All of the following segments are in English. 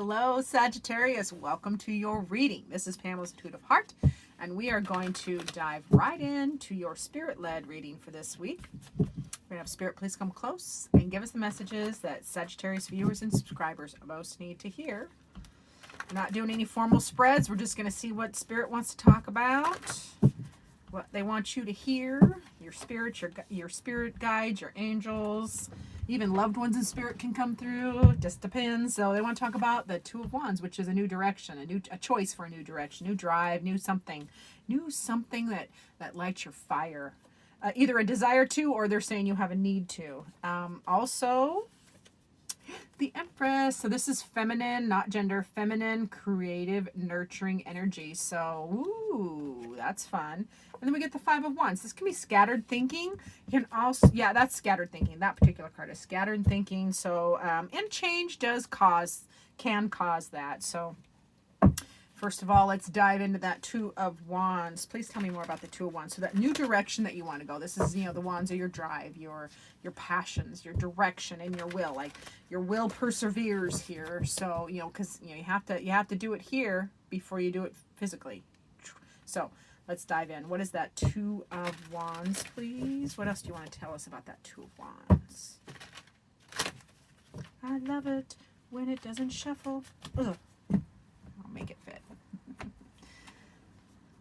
Hello, Sagittarius. Welcome to your reading. This is Pamela's Intuitive Heart, and we are going to dive right into your spirit-led reading for this week. We're going to have Spirit please come close and give us the messages that Sagittarius viewers and subscribers most need to hear. We're not doing any formal spreads. We're just going to see what Spirit wants to talk about, what they want you to hear, your spirit, your spirit guides, your angels. Even loved ones in spirit can come through. It just depends. So they want to talk about the Two of Wands, which is a new direction, a choice for a new direction, new drive, new something that lights your fire. Either a desire to, or they're saying you have a need to. Also, the Empress. So this is feminine, not gender, feminine, creative, nurturing energy. So, ooh, that's fun. And then we get the Five of Wands. This can be scattered thinking. You can also, yeah, that's scattered thinking. That particular card is scattered thinking. So, and change can cause that. So, first of all, let's dive into that Two of Wands. Please tell me more about the Two of Wands. So that new direction that you want to go. This is, the wands are your drive, your passions, your direction, and your will. Like your will perseveres here. So, because you have to do it here before you do it physically. So let's dive in. What is that Two of Wands, please? What else do you want to tell us about that Two of Wands? I love it when it doesn't shuffle. Ugh. I'll make it fit.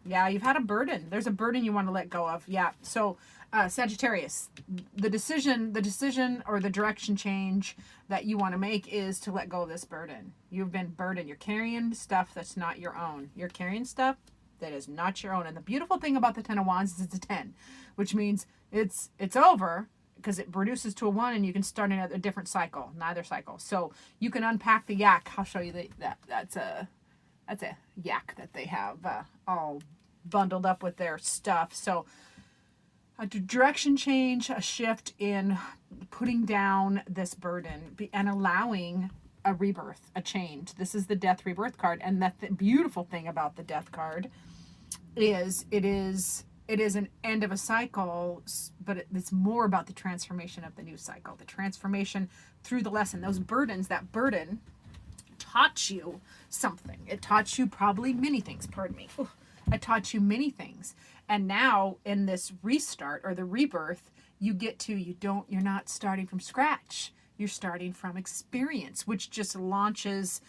Yeah, you've had a burden. There's a burden you want to let go of. Yeah. So, Sagittarius, the decision or the direction change that you want to make is to let go of this burden. You've been burdened. You're carrying stuff that's not your own. You're carrying stuff that is not your own. And the beautiful thing about the Ten of Wands is it's a 10, which means it's over because it reduces to a 1 and you can start a different cycle, neither cycle. So you can unpack the yak. I'll show you that's a yak that they have all bundled up with their stuff. So a direction change, a shift in putting down this burden and allowing a rebirth, a change. This is the Death Rebirth card. And the beautiful thing about the Death card is it is an end of a cycle, but it's more about the transformation of the new cycle, the transformation through the lesson. Those burdens, that burden taught you something. It taught you probably many things. Pardon me. It taught you many things. And now in this restart or the rebirth, you're not starting from scratch. You're starting from experience, which just launches,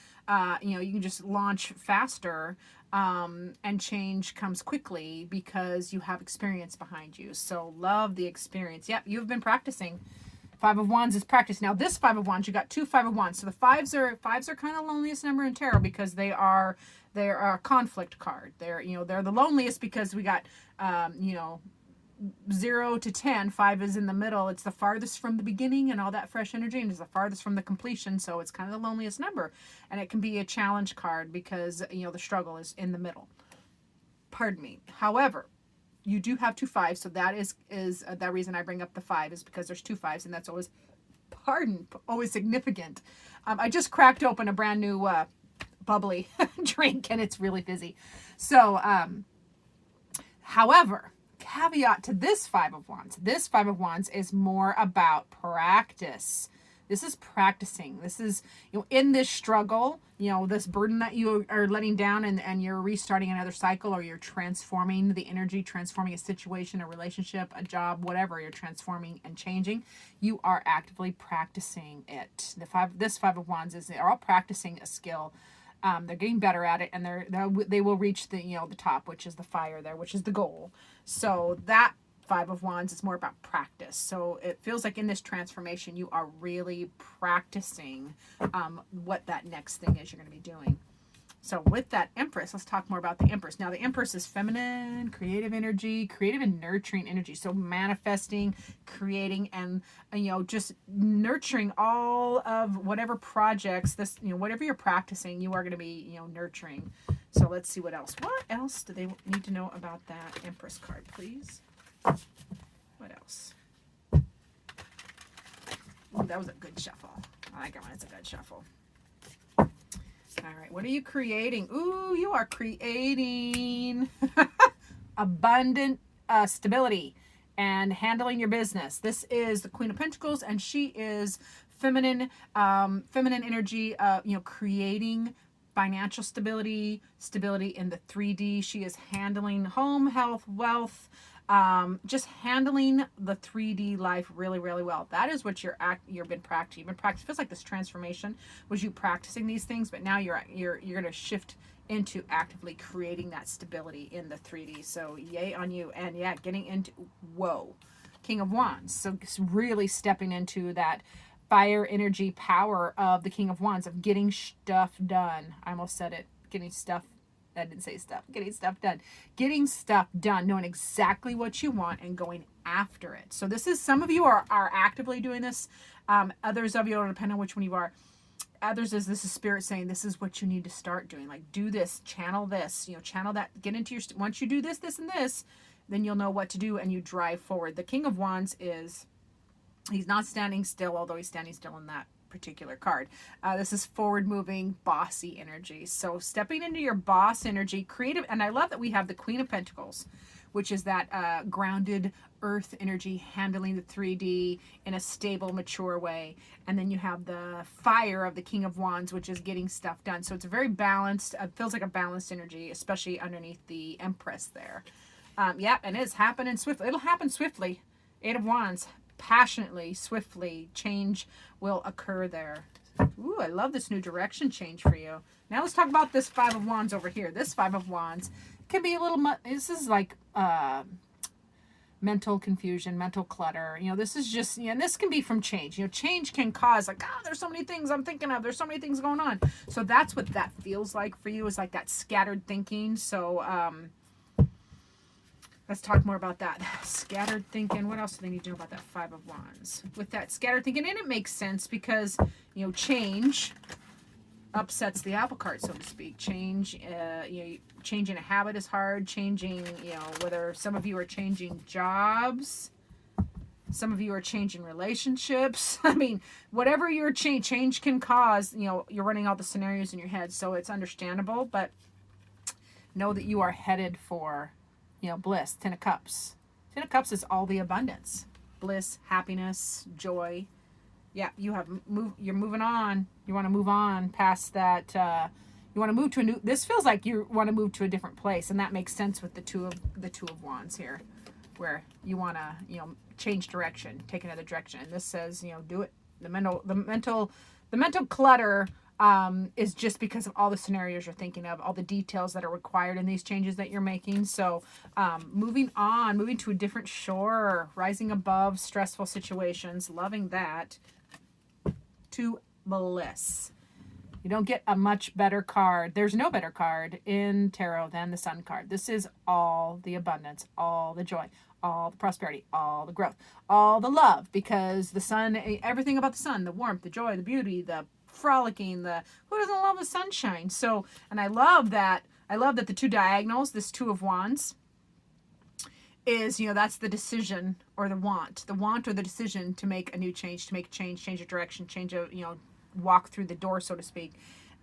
you can just launch faster, and change comes quickly because you have experience behind you. So love the experience. Yep, you've been practicing. Five of Wands is practice. Now this Five of Wands, you got two Five of Wands. So the fives are kind of loneliest number in tarot because they're a conflict card. They're the loneliest because we got 0 to 10. 5 is in the middle. It's the farthest from the beginning and all that fresh energy, and it's the farthest from the completion. So it's kind of the loneliest number, and it can be a challenge card because the struggle is in the middle. Pardon me. However, you do have 2 5s, so that is that reason I bring up the 5 is because there's 2 5s, and that's always significant. I just cracked open a brand new bubbly drink, and it's really fizzy. So, however, caveat to this Five of Wands. This Five of Wands is more about practice. This is practicing. This is, in this struggle, this burden that you are letting down and you're restarting another cycle, or you're transforming the energy, transforming a situation, a relationship, a job, whatever you're transforming and changing. You are actively practicing it. This Five of Wands they're all practicing a skill. They're getting better at it, and they will reach the top, which is the fire there, which is the goal. So that Five of Wands is more about practice. So it feels like in this transformation, you are really practicing what that next thing is you're going to be doing. So with that Empress, let's talk more about the Empress. Now the Empress is feminine, creative energy, creative and nurturing energy. So manifesting, creating, and just nurturing all of whatever projects whatever you're practicing, you are going to be nurturing. So let's see what else. What else do they need to know about that Empress card, please? What else? Ooh, that was a good shuffle. I like it when it's a good shuffle. All right, what are you creating? Ooh, you are creating abundant stability and handling your business. This is the Queen of Pentacles, and she is feminine energy, creating financial stability, stability in the 3D. She is handling home, health, wealth, just handling the 3D life really, really well. That is what you've been practicing. You've been practicing. It feels like this transformation was you practicing these things, but now you're going to shift into actively creating that stability in the 3D. So yay on you. And yeah, getting into, whoa, King of Wands. So really stepping into that fire energy power of the King of Wands, of getting stuff done. I almost said it. Getting stuff. I didn't say stuff. Getting stuff done. Getting stuff done. Knowing exactly what you want and going after it. So this is, some of you are actively doing this. Others of you, depending on which one you are. Others is, this is spirit saying this is what you need to start doing. Like, do this, channel this, channel that, get into your, once you do this, this, and this, then you'll know what to do and you drive forward. The King of Wands is, he's not standing still, although he's standing still in that particular card. This is forward moving, bossy energy. So stepping into your boss energy, creative. And I love that we have the Queen of Pentacles, which is that grounded earth energy, handling the 3D in a stable, mature way. And then you have the fire of the King of Wands, which is getting stuff done. So it's a very balanced, feels like a balanced energy, especially underneath the Empress there. Yeah, and it's happening swiftly. It'll happen swiftly. Eight of Wands, passionately, swiftly, change will occur there. Ooh, I love this new direction change for you. Now let's talk about this Five of Wands over here. This Five of Wands can be a little, this is like mental confusion, mental clutter. This is just, and this can be from change. Change can cause like, there's so many things I'm thinking of. There's so many things going on. So that's what that feels like for you, is like that scattered thinking. So, let's talk more about that. Scattered thinking. What else do they need to know about that Five of Wands? With that scattered thinking, and it makes sense because, change upsets the apple cart, so to speak. Change, changing a habit is hard. Changing, whether some of you are changing jobs, some of you are changing relationships. I mean, whatever your change can cause, you're running all the scenarios in your head, so it's understandable, but know that you are headed for bliss. 10 of Cups. 10 of Cups is all the abundance, bliss, happiness, joy. Yeah, you're moving on. You want to move on past that. You want to move to a new, this feels like you want to move to a different place, and that makes sense with the two of Wands here, where you want to, change direction, take another direction. And this says, do it. The mental clutter is just because of all the scenarios you're thinking of, all the details that are required in these changes that you're making. So moving on, moving to a different shore, rising above stressful situations, loving that, to bliss. You don't get a much better card. There's no better card in tarot than the Sun card. This is all the abundance, all the joy, all the prosperity, all the growth, all the love, because the Sun, everything about the Sun, the warmth, the joy, the beauty, the frolicking, who doesn't love the sunshine? So, and I love that the two diagonals, this Two of Wands is, that's the decision or the want or the decision to make a new change, to make a change of direction, change of, walk through the door, so to speak.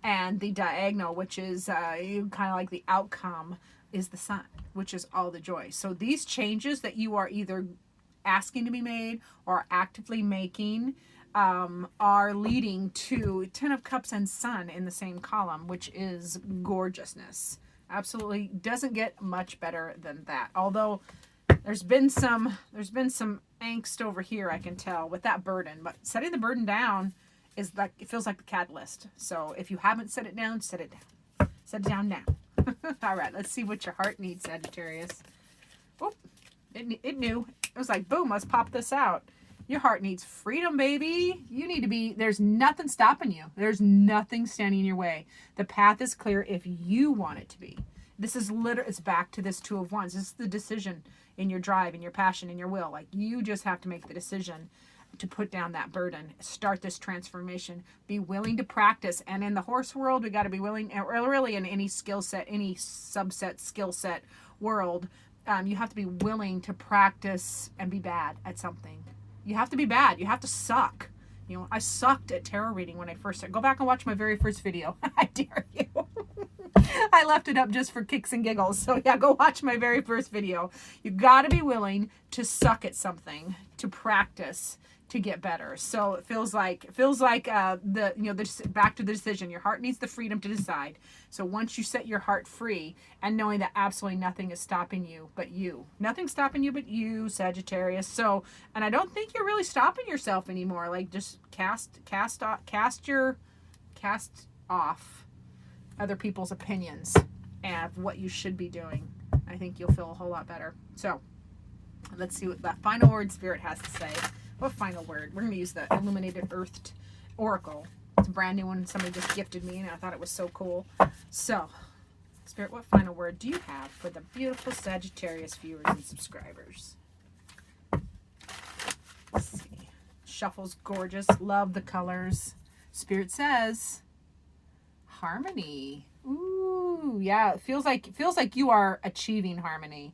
And the diagonal, which is kind of like the outcome, is the Sun, which is all the joy. So these changes that you are either asking to be made or actively making are leading to 10 of Cups and Sun in the same column, which is gorgeousness. Absolutely doesn't get much better than that. Although there's been some angst over here, I can tell, with that burden. But setting the burden down is like, it feels like the catalyst. So if you haven't set it down, set it down. Set it down now. All right, let's see what your heart needs, Sagittarius. Oh, it knew. It was like, boom, let's pop this out. Your heart needs freedom, baby. You need to be, there's nothing stopping you. There's nothing standing in your way. The path is clear if you want it to be. This is literally, it's back to this Two of Wands. This is the decision in your drive, in your passion, in your will. Like, you just have to make the decision to put down that burden, start this transformation, be willing to practice. And in the horse world, we got to be willing, or really in any skill set, any subset skill set world, you have to be willing to practice and be bad at something. You have to be bad. You have to suck. I sucked at tarot reading when I first started. Go back and watch my very first video. I dare you. I left it up just for kicks and giggles. So yeah, go watch my very first video. You got to be willing to suck at something, to practice, to get better. So it feels like back to the decision. Your heart needs the freedom to decide. So once you set your heart free and knowing that absolutely nothing is stopping you but you, nothing's stopping you but you, Sagittarius. So, and I don't think you're really stopping yourself anymore. Like, just cast off other people's opinions and what you should be doing. I think you'll feel a whole lot better. So let's see what that final word Spirit has to say. What final word? We're going to use the Illuminated Earthed Oracle. It's a brand new one. Somebody just gifted me, and I thought it was so cool. So, Spirit, what final word do you have for the beautiful Sagittarius viewers and subscribers? Let's see. Shuffle's gorgeous. Love the colors. Spirit says harmony. Ooh, yeah. It feels like you are achieving harmony.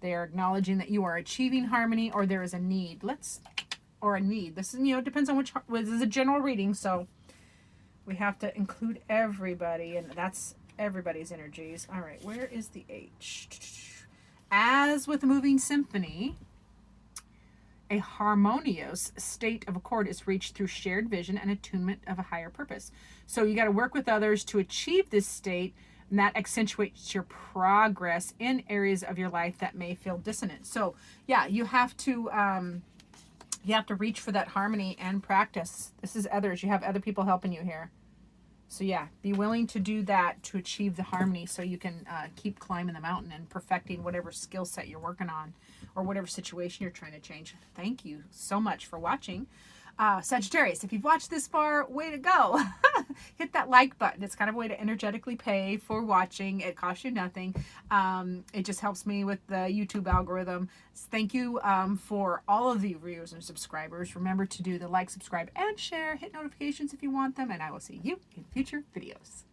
They are acknowledging that you are achieving harmony, or there is a need. This is, it depends on this is a general reading, so we have to include everybody, and that's everybody's energies. All right, where is the H? As with a moving symphony, a harmonious state of accord is reached through shared vision and attunement of a higher purpose. So you got to work with others to achieve this state, and that accentuates your progress in areas of your life that may feel dissonant. So yeah, you have to reach for that harmony and practice. This is others. You have other people helping you here. So yeah, be willing to do that to achieve the harmony so you can keep climbing the mountain and perfecting whatever skill set you're working on or whatever situation you're trying to change. Thank you so much for watching. Sagittarius, if you've watched this far, way to go. Hit that like button. It's kind of a way to energetically pay for watching. It costs you nothing. It just helps me with the YouTube algorithm. Thank you for all of the viewers and subscribers. Remember to do the like, subscribe, and share. Hit notifications if you want them, and I will see you in future videos.